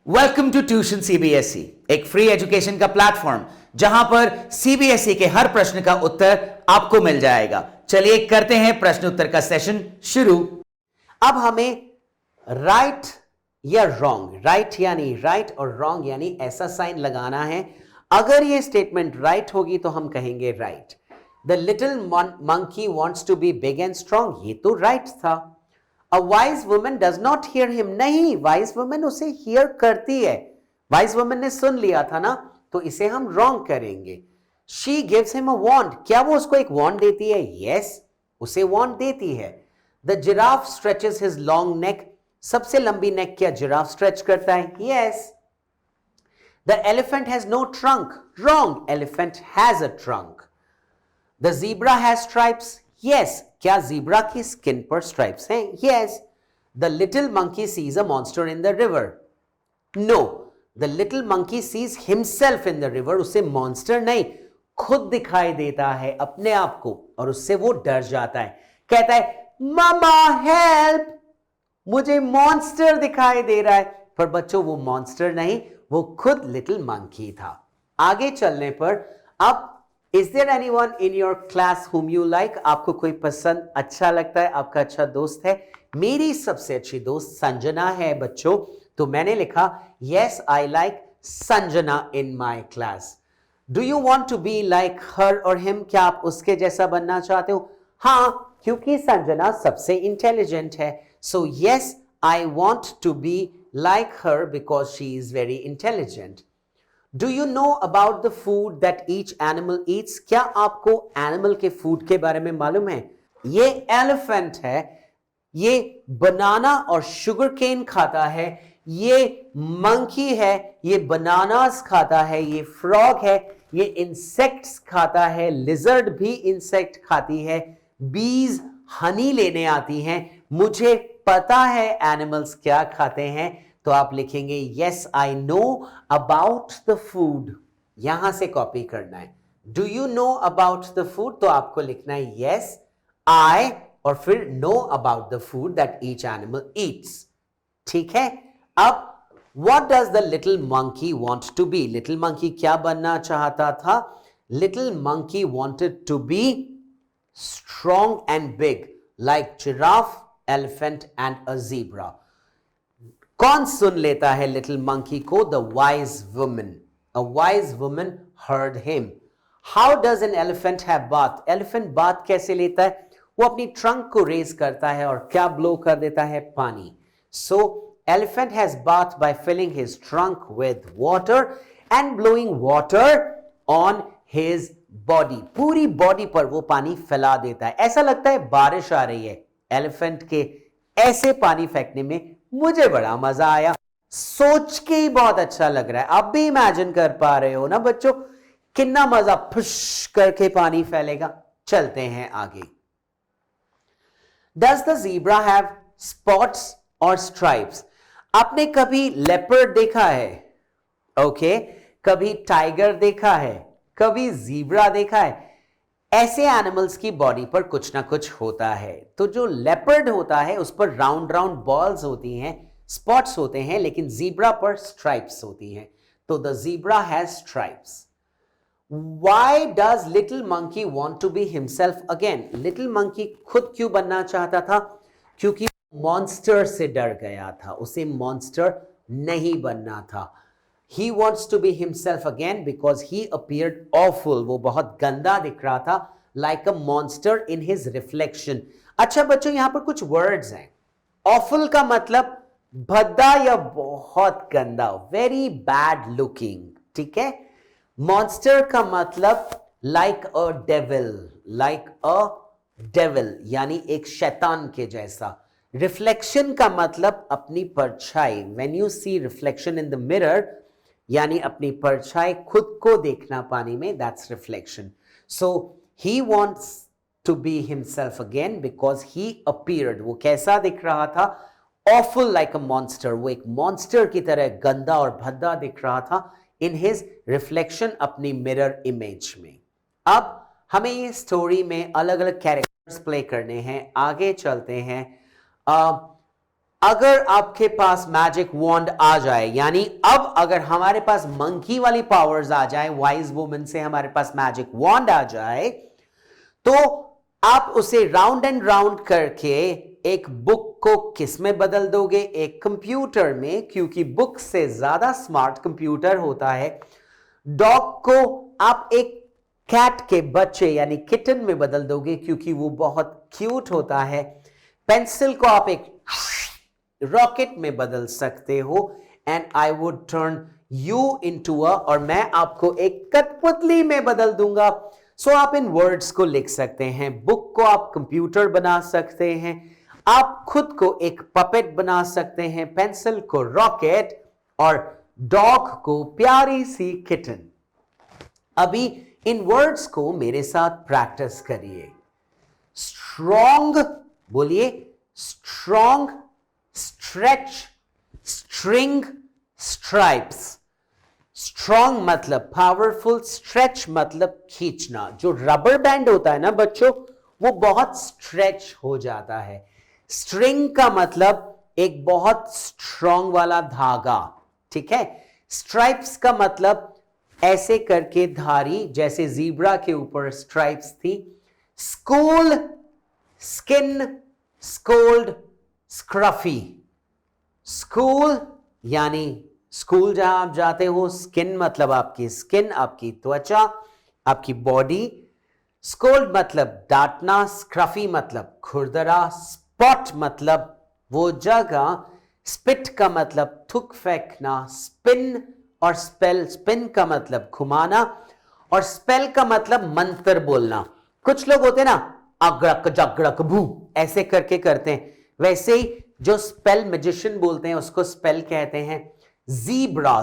Welcome to tuition CBSE, एक free education का platform जहां पर सीबीएसई के हर प्रश्न का उत्तर आपको मिल जाएगा। चलिए करते हैं प्रश्न उत्तर का सेशन शुरू। अब हमें राइट या रॉन्ग, राइट यानी राइट और रॉन्ग यानी ऐसा साइन लगाना है। अगर ये स्टेटमेंट राइट होगी तो हम कहेंगे right. The little monkey wants to be big and strong, ये तो राइट था। A wise woman does not hear him, नहीं, wise woman उसे hear करती है। wise woman ने सुन लिया था ना, तो इसे हम wrong करेंगे। She gives him a wand, क्या वो उसको एक wand देती है? Yes, उसे wand देती है। The giraffe stretches his long neck, सबसे लंबी neck क्या giraffe stretch करता है? Yes. The elephant has no trunk, wrong, elephant has a trunk. The zebra has stripes, yes, क्या zebra की skin पर stripes हैं? Yes. The little monkey sees a monster in the river. No, the little monkey sees himself in the river. उसे monster नहीं, खुद दिखाई देता है अपने आप को और उससे वो डर जाता है। कहता है मामा हेल्प, मुझे monster दिखाई दे रहा है। पर बच्चों वो monster नहीं, वो खुद little monkey था। आगे चलने पर अब Is there anyone in your class whom you like? आपको कोई पसंद अच्छा लगता है, आपका अच्छा दोस्त है? मेरी सबसे अच्छी दोस्त संजना है बच्चों, तो मैंने लिखा Yes, I like Sanjana in my class. Do you want to be like her or him? क्या आप उसके जैसा बनना चाहते हो? हाँ, क्योंकि संजना सबसे इंटेलिजेंट है। So yes, I want to be like her because she is very intelligent. Do you know about the food that each animal eats? क्या आपको एनिमल के फूड के बारे में मालूम है? ये एलिफेंट है, ये बनाना और शुगर केन खाता है, ये मंकी है, ये बनानास खाता है, ये फ्रॉग है, ये इंसेक्ट्स खाता है, लिजर्ड भी इंसेक्ट खाती है, बीज हनी लेने आती हैं। मुझे पता है एनिमल्स क्या खाते हैं, तो आप लिखेंगे yes I know about the food, यहां से कॉपी करना है। Do you know about the food? तो आपको लिखना है yes I और फिर know about the food that each animal eats। ठीक है। अब what does the little monkey want to be? Little monkey क्या बनना चाहता था? Little monkey wanted to be strong and big like giraffe, elephant and a zebra। कौन सुन लेता है लिटिल मंकी को? The wise woman. A wise woman heard him. How does an elephant have bath? Elephant bath कैसे लेता है? वो अपनी trunk को रेज करता है और क्या ब्लो कर देता है? पानी। So elephant has bath by filling his trunk with water and blowing water on his body. पूरी बॉडी पर वो पानी फैला देता है। ऐसा लगता है बारिश आ रही है। एलिफेंट के ऐसे पानी फेंकने में मुझे बड़ा मजा आया, सोच के ही बहुत अच्छा लग रहा है। आप भी इमेजिन कर पा रहे हो ना बच्चों, कितना मजा फुश करके पानी फैलेगा। चलते हैं आगे। Does the zebra have spots or stripes? आपने कभी लेपर्ड देखा है? ओके, कभी टाइगर देखा है? कभी जीब्रा देखा है? ऐसे एनिमल्स की बॉडी पर कुछ ना कुछ होता है। तो जो लेपर्ड होता है उस पर राउंड राउंड बॉल्स होती हैं, स्पॉट्स होते हैं, लेकिन जीब्रा पर स्ट्राइप्स होती हैं। तो the zebra has stripes. Why does little monkey want to be himself again? Little monkey खुद क्यों बनना चाहता था? क्योंकि मॉन्स्टर से डर गया था, उसे मॉन्स्टर नहीं बनना था। He wants to be himself again because he appeared awful. वो बहुत गंदा दिख रहा था, like a monster in his reflection. अच्छा बच्चों, यहां पर कुछ words हैं। Awful का मतलब भद्दा या बहुत गंदा, very bad looking, ठीक है। Monster का मतलब like a devil, like a devil यानी एक शैतान के जैसा। Reflection का मतलब अपनी परछाई। When you see reflection in the mirror, यानी अपनी परछाई खुद को देखना पानी में, that's reflection. So he wants to be himself again because he appeared, वो कैसा दिख रहा था? ऑफुल लाइक अ मॉन्स्टर, वो एक मॉन्स्टर की तरह गंदा और भद्दा दिख रहा था इन हिज रिफ्लेक्शन, अपनी मिरर इमेज में। अब हमें ये स्टोरी में अलग अलग कैरेक्टर्स प्ले करने हैं। आगे चलते हैं। अगर आपके पास मैजिक वॉन्ड आ जाए, यानी अब अगर हमारे पास मंकी वाली पावर्स आ जाए, वाइज वुमन से हमारे पास मैजिक वॉन्ड आ जाए, तो आप उसे राउंड एंड राउंड करके एक बुक को किस में बदल दोगे? एक कंप्यूटर में, क्योंकि बुक से ज्यादा स्मार्ट कंप्यूटर होता है। डॉग को आप एक कैट के बच्चे यानी किटन में बदल दोगे, क्योंकि वो बहुत क्यूट होता है। पेंसिल को आप एक रॉकेट में बदल सकते हो, and I would turn you into a, और मैं आपको एक कठपुतली में बदल दूंगा। सो आप इन वर्ड्स को लिख सकते हैं। बुक को आप कंप्यूटर बना सकते हैं, आप खुद को एक पपेट बना सकते हैं, पेंसिल को रॉकेट और डॉग को प्यारी सी किटन। अभी इन वर्ड्स को मेरे साथ प्रैक्टिस करिए। स्ट्रॉन्ग बोलिए, strong, stretch, string, stripes. Strong मतलब पावरफुल, स्ट्रेच मतलब खींचना। जो रबर बैंड होता है ना बच्चों, वो बहुत स्ट्रेच हो जाता है। स्ट्रिंग का मतलब एक बहुत स्ट्रॉन्ग वाला धागा, ठीक है। स्ट्राइप्स का मतलब ऐसे करके धारी, जैसे जीब्रा के ऊपर स्ट्राइप्स थी। School, skin, scold, scruffy. School यानी स्कूल जहां आप जाते हो, स्किन मतलब आपकी स्किन, आपकी त्वचा, आपकी बॉडी। स्कोल्ड मतलब डांटना, स्क्रफी मतलब खुरदरा, स्पॉट मतलब वो जगह, स्पिट का मतलब थूक फेंकना, स्पिन और स्पेल, स्पिन का मतलब घुमाना और स्पेल का मतलब मंत्र बोलना। कुछ लोग होते हैं ना, अग्रक जग्रक भू ऐसे करके करते हैं, वैसे ही जो स्पेल मैजिशियन बोलते हैं उसको स्पेल कहते हैं। जीब्रा,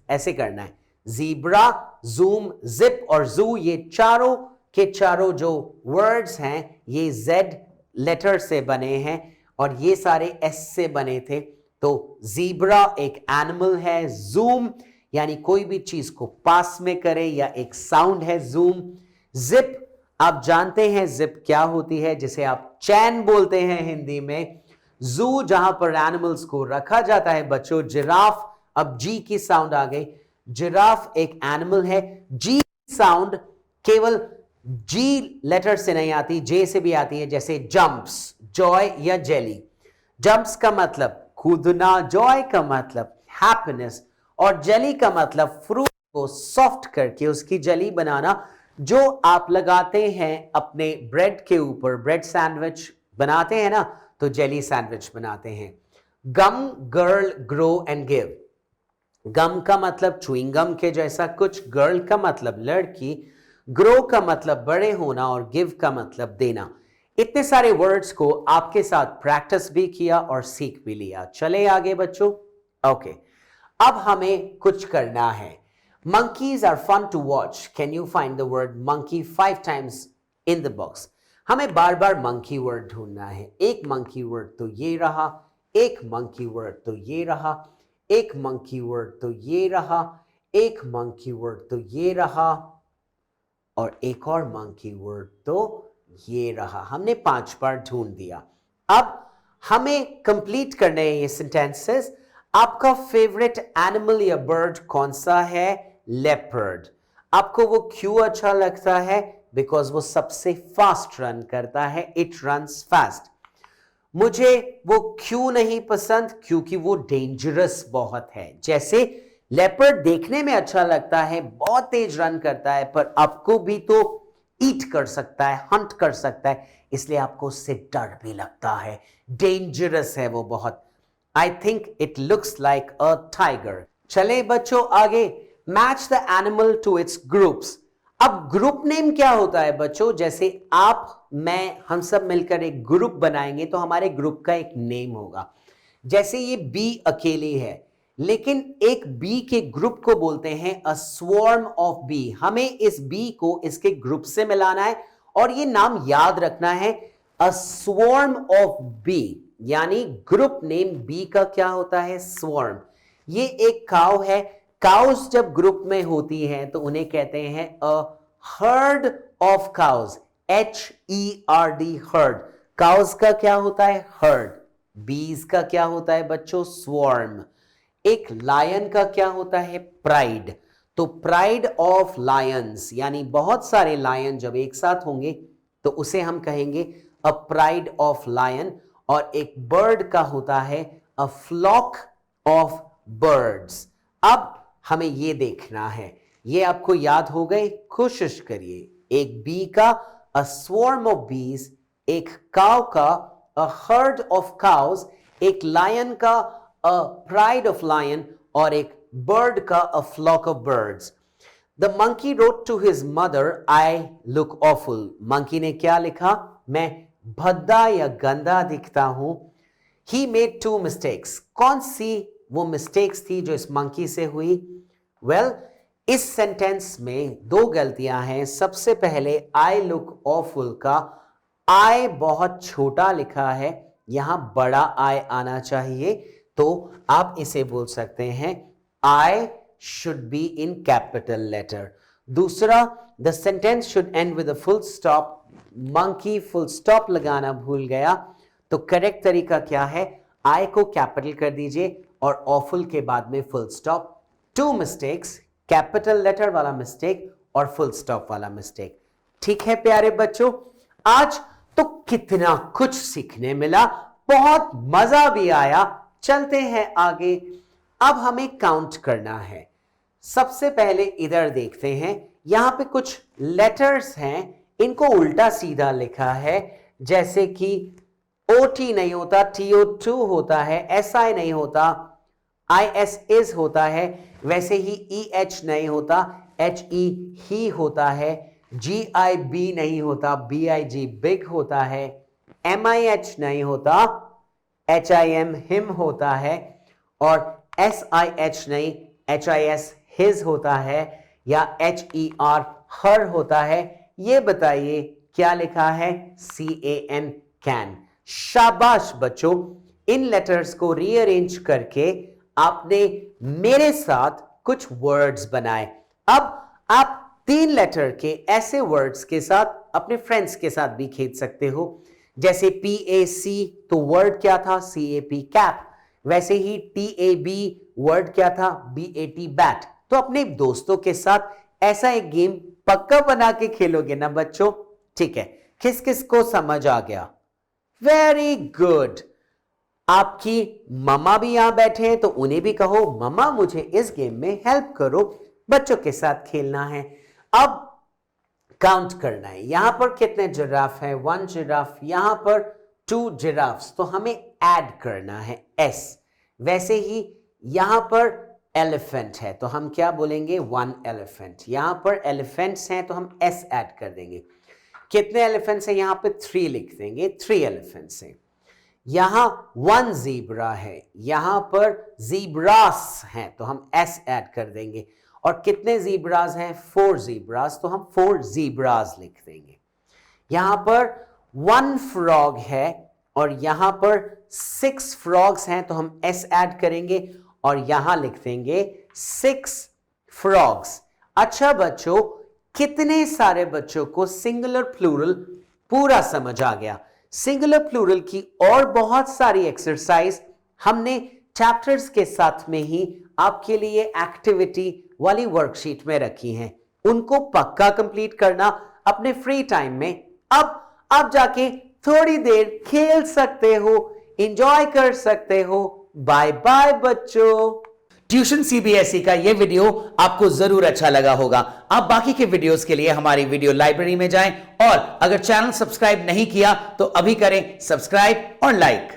ऐसे करना है। जीब्रा, जूम, जिप और जू, ये चारों के चारों जो वर्ड्स हैं ये जेड लेटर से बने हैं और ये सारे एस से बने थे। तो जीब्रा एक एनिमल है, जूम यानी कोई भी चीज को पास में करे या एक साउंड है जूम। जिप आप जानते हैं जिप क्या होती है, जिसे आप चैन बोलते हैं हिंदी में। जू जहां पर एनिमल्स को रखा जाता है बच्चों। जिराफ, अब जी की साउंड आ गई, जिराफ एक एनिमल है। जी साउंड केवल जी लेटर से नहीं आती, जे से भी आती है, जैसे जंप्स, जॉय या जेली। जंप्स का मतलब कूदना, जॉय का मतलब हैप्पीनेस और जेली का मतलब फ्रूट को सॉफ्ट करके उसकी जेली बनाना, जो आप लगाते हैं अपने ब्रेड के ऊपर। ब्रेड सैंडविच बनाते हैं ना, तो जेली सैंडविच बनाते हैं। गम, गर्ल, ग्रो एंड गिव। गम का मतलब च्युइंग गम के जैसा कुछ, गर्ल का मतलब लड़की, ग्रो का मतलब बड़े होना और गिव का मतलब देना। इतने सारे वर्ड्स को आपके साथ प्रैक्टिस भी किया और सीख भी लिया। चले आगे बच्चों। ओके, अब हमें कुछ करना है। Monkeys are fun to watch. Can you find the word monkey 5 times in the box? हमें बार बार monkey word ढूंढना है। एक monkey word तो ये रहा, एक monkey word तो ये रहा, एक monkey word तो ये रहा, एक monkey word तो ये रहा और एक और monkey word तो ये रहा। हमने 5 बार ढूंढ दिया। अब हमें कंप्लीट करने हैं ये सेंटेंसेस। आपका फेवरेट एनिमल या बर्ड कौन सा है? लेपर्ड। आपको वो क्यों अच्छा लगता है? बिकॉज वो सबसे फास्ट रन करता है, इट रन्स फास्ट। मुझे वो क्यों नहीं पसंद? क्योंकि वो डेंजरस बहुत है। जैसे लेपर्ड देखने में अच्छा लगता है, बहुत तेज रन करता है, पर आपको भी तो ईट कर सकता है, हंट कर सकता है, इसलिए आपको उससे डर भी लगता है। डेंजरस है वो बहुत। I think it looks like a tiger. चले बच्चों आगे। Match the animal to its groups. अब ग्रुप नेम क्या होता है बच्चों? जैसे आप, मैं, हम सब मिलकर एक ग्रुप बनाएंगे तो हमारे ग्रुप का एक नेम होगा। जैसे ये बी अकेली है, लेकिन एक बी के ग्रुप को बोलते हैं अ स्वॉर्म ऑफ बी। हमें इस बी को इसके ग्रुप से मिलाना है और ये नाम याद रखना है, अ स्वॉर्म ऑफ बी, यानी ग्रुप नेम बी का क्या होता है? स्वॉर्म। ये एक काउ है। काउस जब ग्रुप में होती हैं तो उन्हें कहते हैं अ herd of cows, HERD, heard. Cows का क्या होता है? हर्ड। बीज का क्या होता है बच्चों? स्वॉर्म। एक लायन का क्या होता है? प्राइड। तो प्राइड ऑफ लायंस यानी बहुत सारे लायन जब एक साथ होंगे तो उसे हम कहेंगे अ प्राइड ऑफ लायन। और एक बर्ड का होता है अ फ्लॉक ऑफ बर्ड्स। अब हमें यह देखना है, ये आपको याद हो गए? कोशिश करिए। एक बी का अ स्वॉर्म ऑफ बीज, एक काउ का अ हर्ड ऑफ काउज, एक लायन का अ प्राइड ऑफ लायन और एक बर्ड का a flock of birds. The monkey wrote to his mother I look awful. Monkey ने क्या लिखा? मैं भद्दा या गंदा दिखता हूं। He made 2 mistakes. कौन सी वो मिस्टेक्स थी जो इस मंकी से हुई? वेल, इस सेंटेंस में 2 गलतियां हैं। सबसे पहले आई लुक ऑफुल का आई बहुत छोटा लिखा है, यहां बड़ा आई आना चाहिए, तो आप इसे बोल सकते हैं I should be in capital letter. दूसरा, the sentence should end with a full stop. Monkey full stop लगाना भूल गया, तो करेक्ट तरीका क्या है? आई को कैपिटल कर दीजिए और ऑफुल के बाद में full stop. 2 mistakes, capital letter वाला मिस्टेक और फुल स्टॉप वाला मिस्टेक। ठीक है प्यारे बच्चों, आज तो कितना कुछ सीखने मिला, बहुत मजा भी आया। चलते हैं आगे। अब हमें काउंट करना है। सबसे पहले इधर देखते हैं, यहां पे कुछ लेटर्स हैं, इनको उल्टा सीधा लिखा है। जैसे कि OT नहीं होता, TO2 होता है, SI नहीं होता, IS is होता है, वैसे ही EH नहीं होता, HE ही होता है, GIB नहीं होता, BIG बिग होता है, MIH नहीं होता, HIM हिम होता है, और SIH नहीं, HIS हिज होता है, या HER हर होता है। ये बताइए क्या लिखा है? CAN can. शाबाश बच्चों, इन लेटर्स को रीअरेंज करके आपने मेरे साथ कुछ वर्ड्स बनाए। अब आप 3 लेटर के ऐसे वर्ड्स के साथ अपने फ्रेंड्स के साथ भी खेल सकते हो। जैसे PAC तो वर्ड क्या था? CAP cap. वैसे ही TAB वर्ड क्या था? BAT bat. तो अपने दोस्तों के साथ ऐसा एक गेम पक्का बना के खेलोगे ना बच्चों? ठीक है, किस किस को समझ आ गया? Very good. आपकी मम्मा भी यहां बैठे हैं तो उन्हें भी कहो, मम्मा मुझे इस गेम में हेल्प करो, बच्चों के साथ खेलना है। अब काउंट करना है, यहां पर कितने जिराफ है? 1 जिराफ, यहां पर 2 जिराफ्स, तो हमें ऐड करना है S। वैसे ही यहां पर एलिफेंट है तो हम क्या बोलेंगे? 1 एलिफेंट। यहां पर एलिफेंट्स हैं तो हम S ऐड कर देंगे। कितने एलिफेंट्स हैं? यहां पे 3 लिख देंगे, 3 एलिफेंट्स हैं। यहां 1 ज़ीब्रा है, यहां पर ज़ीब्रास हैं तो हम S ऐड कर देंगे। और कितने ज़ीब्रास हैं? 4 ज़ीब्रास, तो हम 4 ज़ीब्रास लिख देंगे। यहां पर 1 फ्रॉग है और यहां पर 6 फ्रॉग्स हैं तो हम S ऐड करेंगे और यहां लिख देंगे 6 फ्रॉग्स। अच्छा बच्चों, कितने सारे बच्चों को सिंगुलर प्लूरल पूरा समझ आ गया? सिंगुलर प्लूरल की और बहुत सारी एक्सरसाइज हमने चैप्टर्स के साथ में ही आपके लिए एक्टिविटी वाली वर्कशीट में रखी हैं। उनको पक्का कंप्लीट करना अपने फ्री टाइम में। अब आप जाके थोड़ी देर खेल सकते हो, एंजॉय कर सकते हो। बाय बाय बच्चों। ट्यूशन CBSE का यह वीडियो आपको जरूर अच्छा लगा होगा। आप बाकी के वीडियोस के लिए हमारी वीडियो लाइब्रेरी में जाएं और अगर चैनल सब्सक्राइब नहीं किया तो अभी करें सब्सक्राइब और लाइक।